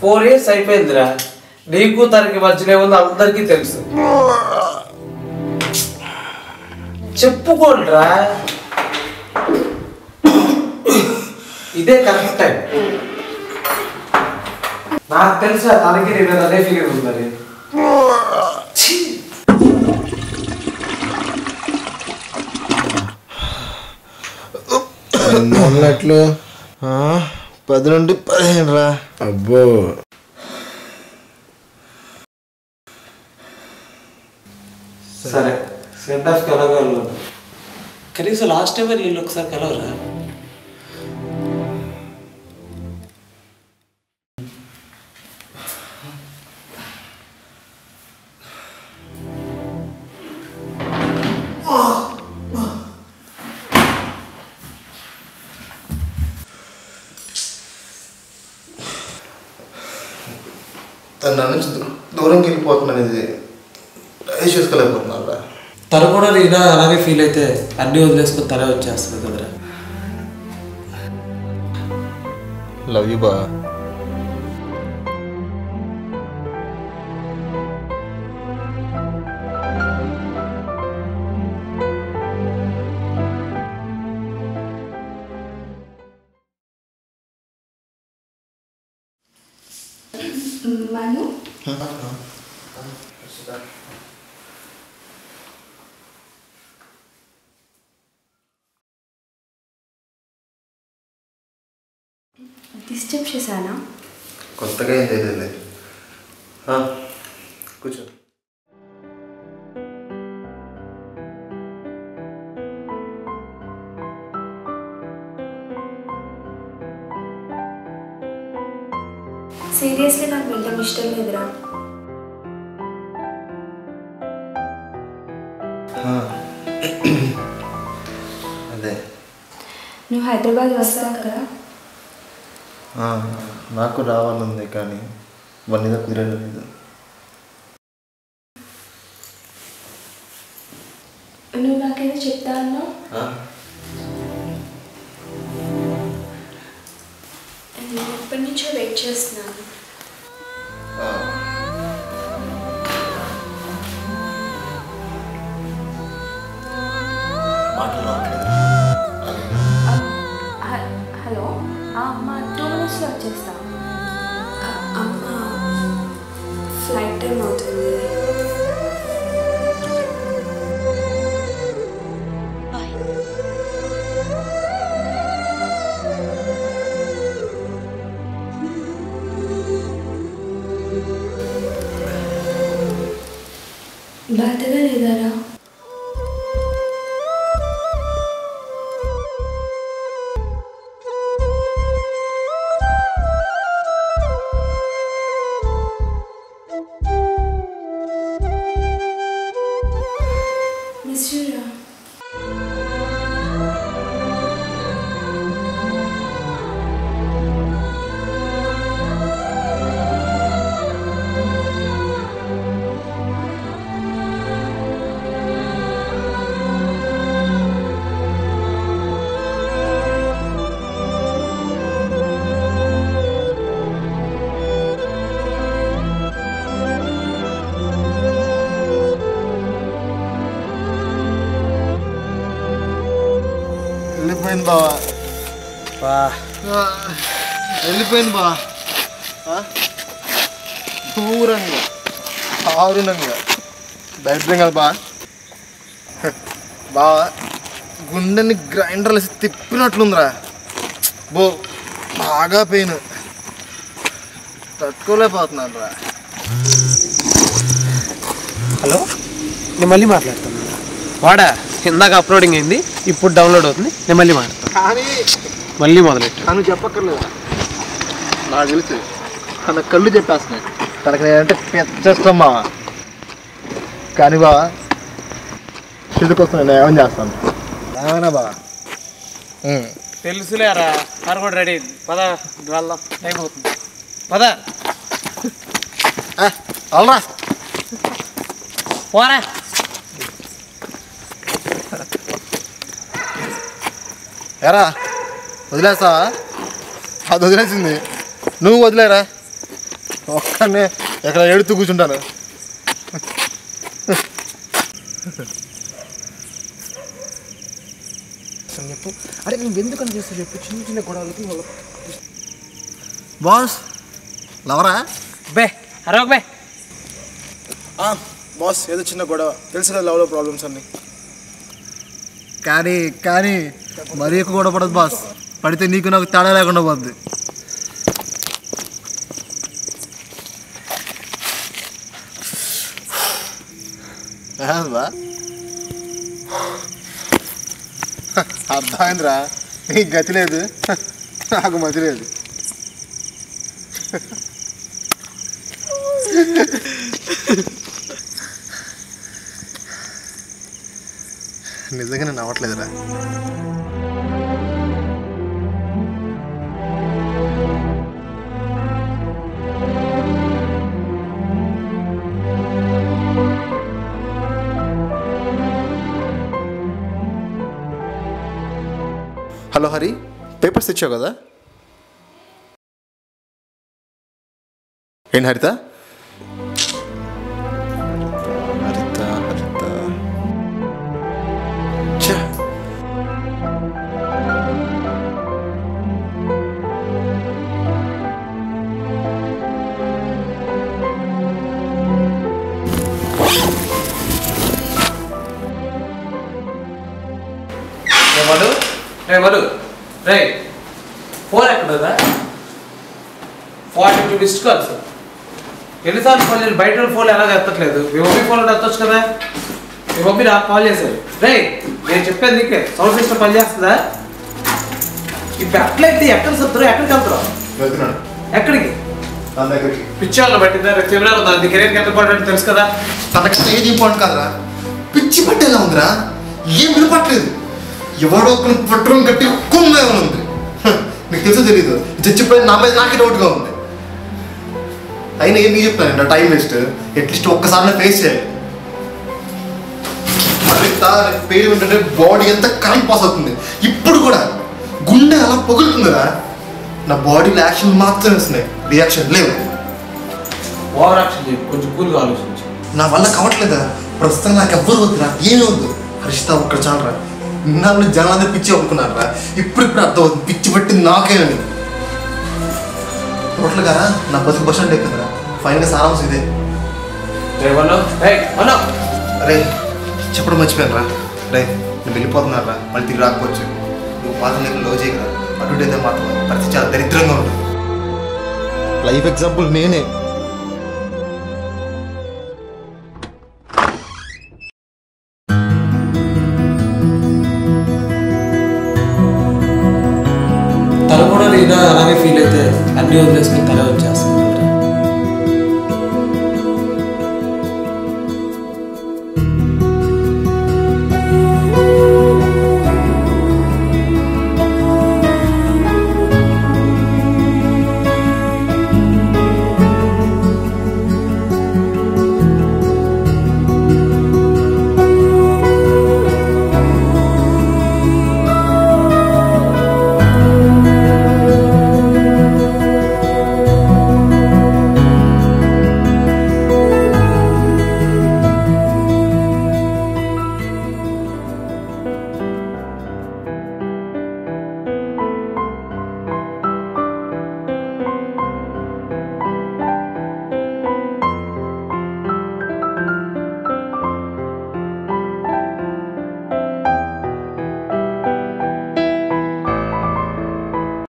4 years అయిపోయిందిరా. నీకు తనకి మధ్యలో ఏముందో అందరికీ తెలుసు. చెప్పుకోండిరా, ఇదే కరెక్ట్ టైం. నాకు తెలుసా తనకి నేను అదే ఫీలింగ్ ఉందని. అన్నట్లు 10 నుండి 15 రా. అబ్బో సరే, సెండ్ ఆఫ్ కలగలను. కనీసం లాస్ట్ టైం వీళ్ళు ఒకసారి కలవరా? తన నుంచి దూరంకి వెళ్ళిపోతున్నాను. ఇది చేసుకోలేకపోతున్నారా? తను కూడా నేను అలాగే ఫీల్ అయితే అన్నీ వదిలేసుకొని తనే వచ్చేస్తుంది కదరా. లవ్ యూ బా. మను డిస్టర్బ్ చేశానా? కొత్తగా ఏం తెలియదు. కూర్చో. సీరియస్లీ నాకు వెళ్ళడం ఇష్టం లేదురా. అదే నువ్వు హైదరాబాద్ వస్తావు కదా? నాకు రావాలంది కానీ వన్ మీద కుదరలేదు. నువ్వు నాకేదో చెప్తా అన్నావు. నేను ఎప్పటి నుంచో వెయిట్ చేస్తున్నాను. హలో అమ్మ, 2 minutesలో వచ్చేస్తా. అమ్మ ఫ్లైట్ టైం అవుతుంది. బాధగా లేదారా? మిస్యూరా వెళ్ళిపోయింది బావా. వెళ్ళిపోయింది బా. దూరంగా దారుణంగా దరిద్రంగా బా. బావా గుండెని గ్రైండర్లు తిప్పినట్లుందిరా. బో బాగా పెయిన్ తట్టుకోలేకపోతున్నాను రా. హలో, నేను మళ్ళీ మాట్లాడతాను. వాడా ఇందాక అప్లోడింగ్ అయింది, ఇప్పుడు డౌన్లోడ్ అవుతుంది. నేను మళ్ళీ మాట్లాడతాను. కానీ మళ్ళీ మొదలెట్టు. తను చెప్పక్కర్లేదు, నాకు తెలుసు. తన కళ్ళు చెప్పేస్తున్నాయి. తనకు నేనంటే పెద్దమ్మా. కానీ బా చదువుకొస్తా నేను ఏమని చేస్తాను. ఏమైనా బా తెలుసులేరా, కారు కూడా రెడీ అయింది. పద వెళ్దాం, టైం అవుతుంది. పద అవునా పోరా. ఎరా వదిలేస్తావా? అది వదిలేసింది, నువ్వు వదిలేరా. ఒక్కనే ఎక్కడ ఏడుతూ కూర్చుంటాను. చెప్పు. అరే నువ్వు ఎందుకని చేస్తావు చెప్పు. చిన్న చిన్న గొడవలకి వాళ్ళు బాస్ లవరా? బే అరవకు బే. బాస్ ఏదో చిన్న గొడవ, తెలుసు కదా లవ్లో ప్రాబ్లమ్స్ అన్నీ. కానీ కానీ మరీ ఎక్కువ గొడవ పడదు బాస్. పడితే నీకు నాకు తేడా లేకుండా పోద్ది. బా అర్థమైందిరా, నీకు గతి లేదు, నాకు మతి లేదు. నిజంగా నేను నవ్వట్లేదురా. హలో హరి, పేపర్స్ ఇచ్చావు కదా? ఏంటి హరిత? హరిత హరిత మధు మధు రే ఫోన్ ఎక్కడదా? 42 missed calls. ఎన్నిసార్లు ఫోన్ చేయాలి? బయట ఫోన్ ఎలా ఎత్తట్లేదు. మీ మమ్మీ ఫోన్ ఎత్తొచ్చు కదా. మీ మమ్మీ నాకు కాల్ చేశారు. రే నేను చెప్పేది నీకే, సౌండ్ సిస్టమ్ పని చేస్తుందా? ఇప్పుడు అట్లయితే ఎక్కడ సత్తురు? ఎక్కడికి వెళ్తారు? ఎక్కడికి? పిచ్చాలను పట్టిందా? రేపు ఫిబ్రవరి ఉందా? నీ కెరీర్కి ఎంత ఇంపార్టెంట్ తెలుసు కదా. తనకంటే ఏది ఇంపార్టెంట్ కాదురా. పిచ్చి పట్టేలా ఉందిరా, ఏం వినపట్లేదు. ఎవడో పట్టుకుని కట్టి కుమ్మగా ఉంది. నీకు తెలుసో తెలీదు, చచ్చిపోయి నా మీద నాకే డౌట్గా ఉంది. అయినా ఏం చెప్తాను నా టైం వేస్ట్. అట్లీస్ట్ ఒక్కసారి ఫేస్ చేయాలి. పేరు ఏంటంటే బాడీ ఎంత కరెంట్ పాస్ అవుతుంది. ఇప్పుడు కూడా గుండె అలా పొగులుతుందిరా. నా బాడీలో యాక్షన్ మాత్రమే వస్తున్నాయి, రియాక్షన్ లేవు. ఓవర్ యాక్షన్ చేయి, కొంచెం కూల్గా ఆలోచించు. నా వల్ల కావట్లేదా? ప్రస్తుతం నాకు ఎవ్వరు వద్దురా, ఏమీ వద్దు. హర్షిత ఒక్కడ చాలరా. నిన్న జనాలందరూ పిచ్చి అమ్ముకున్నారా. ఇప్పుడు అర్థమవుతుంది పిచ్చి పట్టింది నాకేనని. టోటల్ గారా నా బతుకు బస్ స్టాండ్ అయిపోయిందిరా. ఫైనల్గా సారాంశం ఇదే. అరే చెప్పడం మర్చిపోయాను రా. రే నేను వెళ్ళిపోతున్నారా, మళ్ళీ తిరిగి రాకపోవచ్చు. నువ్వు మాత్రం నేను లో చేయగల అటు అయితే మాత్రం పరిస్థితి చాలా దరిద్రంగా ఉంటుంది. లైఫ్ ఎగ్జాంపుల్ నేనే. తను కూడా లేదా అలాగే ఫీల్ అయితే అన్నీ వదిలేసుకుని తల వచ్చేస్తా.